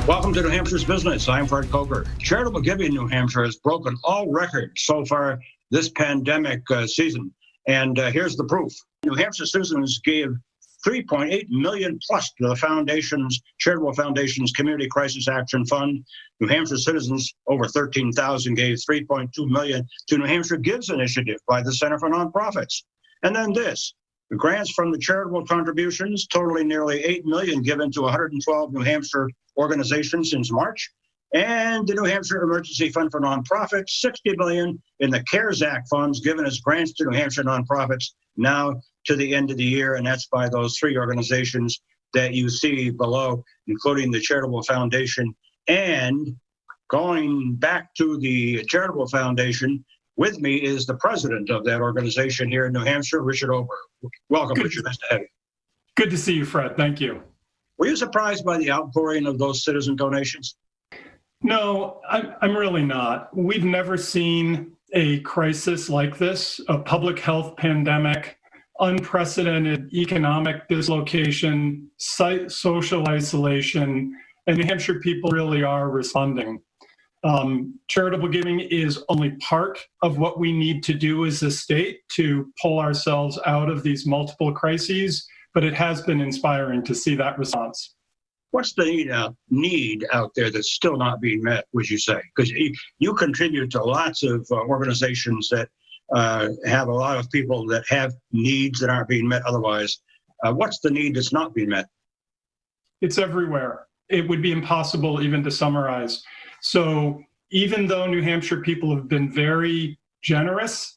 Welcome to New Hampshire's Business. I'm Fred Coker. Charitable giving in New Hampshire has broken all records so far this pandemic season. And here's the proof. New Hampshire citizens gave $3.8 million plus to the charitable foundation's Community Crisis Action Fund. New Hampshire citizens, over 13,000, gave $3.2 million to New Hampshire Gives initiative by the Center for Nonprofits. And then this. The grants from the charitable contributions, totaling nearly $8 million given to 112 New Hampshire organizations since March, and the New Hampshire Emergency Fund for Nonprofits, $60 million in the CARES Act funds given as grants to New Hampshire nonprofits now to the end of the year, and that's by those three organizations that you see below, including the Charitable Foundation. And going back to the Charitable Foundation, with me is the president of that organization here in New Hampshire, Richard Ober. Welcome, Richard. Nice to have you. Good to see you, Fred. Thank you. Were you surprised by the outpouring of those citizen donations? No, I'm really not. We've never seen a crisis like this, a public health pandemic, unprecedented economic dislocation, social isolation, and New Hampshire people really are responding. Charitable giving is only part of what we need to do as a state to pull ourselves out of these multiple crises, but it has been inspiring to see that response. What's the need out there that's still not being met, would you say? Because you contribute to lots of organizations that have a lot of people that have needs that aren't being met otherwise. What's the need that's not being met? It's everywhere. It would be impossible even to summarize. So even though New Hampshire people have been very generous,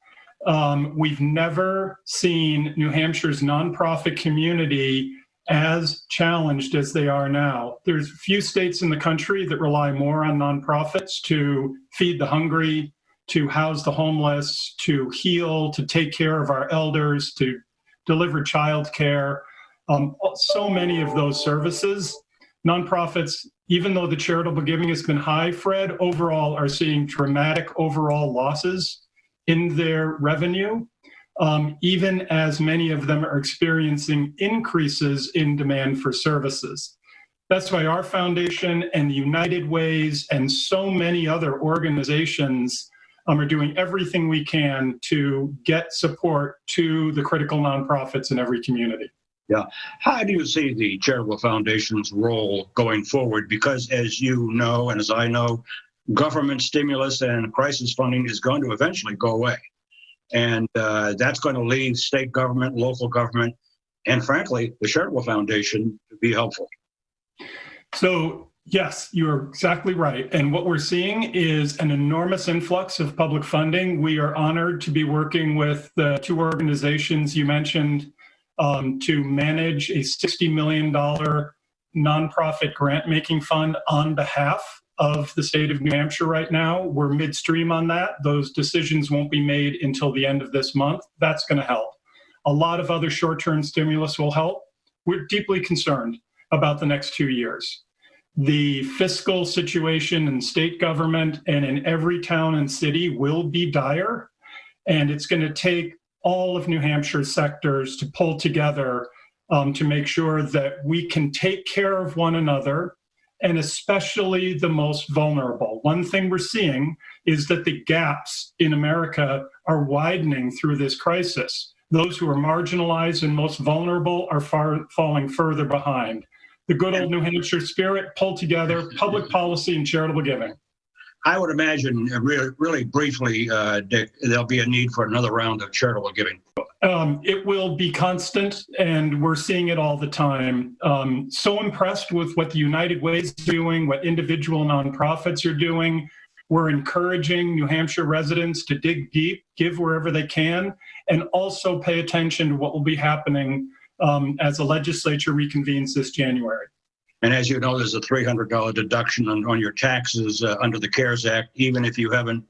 we've never seen New Hampshire's nonprofit community as challenged as they are now. There's few states in the country that rely more on nonprofits to feed the hungry, to house the homeless, to heal, to take care of our elders, to deliver childcare. So many of those services, nonprofits, even though the charitable giving has been high, Fred, overall are seeing dramatic overall losses in their revenue, even as many of them are experiencing increases in demand for services. That's why our foundation and the United Ways and so many other organizations are doing everything we can to get support to the critical nonprofits in every community. Yeah. How do you see the Charitable Foundation's role going forward? Because as you know, and as I know, government stimulus and crisis funding is going to eventually go away. And that's going to leave state government, local government, and frankly, the Charitable Foundation to be helpful. So, yes, you're exactly right. And what we're seeing is an enormous influx of public funding. We are honored to be working with the two organizations you mentioned to manage a $60 million nonprofit grant-making fund on behalf of the state of New Hampshire right now. We're midstream on that. Those decisions won't be made until the end of this month. That's going to help. A lot of other short-term stimulus will help. We're deeply concerned about the next 2 years. The fiscal situation in state government and in every town and city will be dire, and it's going to take all of New Hampshire's sectors to pull together to make sure that we can take care of one another, and especially the most vulnerable. One thing we're seeing is that the gaps in America are widening through this crisis. Those who are marginalized and most vulnerable are falling further behind. The good old New Hampshire spirit, pull together public policy and charitable giving. I would imagine, really briefly, Dick, there'll be a need for another round of charitable giving. It will be constant, and we're seeing it all the time. So impressed with what the United Ways is doing, what individual nonprofits are doing. We're encouraging New Hampshire residents to dig deep, give wherever they can, and also pay attention to what will be happening as the legislature reconvenes this January. And as you know, there's a $300 deduction on your taxes under the CARES Act, even if you haven't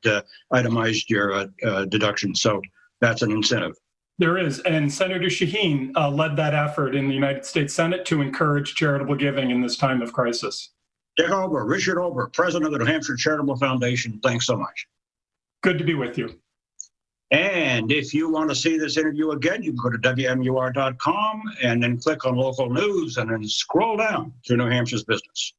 itemized your deduction. So that's an incentive. There is. And Senator Shaheen led that effort in the United States Senate to encourage charitable giving in this time of crisis. Dick Ober, Richard Ober, president of the New Hampshire Charitable Foundation. Thanks so much. Good to be with you. And if you want to see this interview again, you can go to WMUR.com and then click on local news and then scroll down to New Hampshire's Business.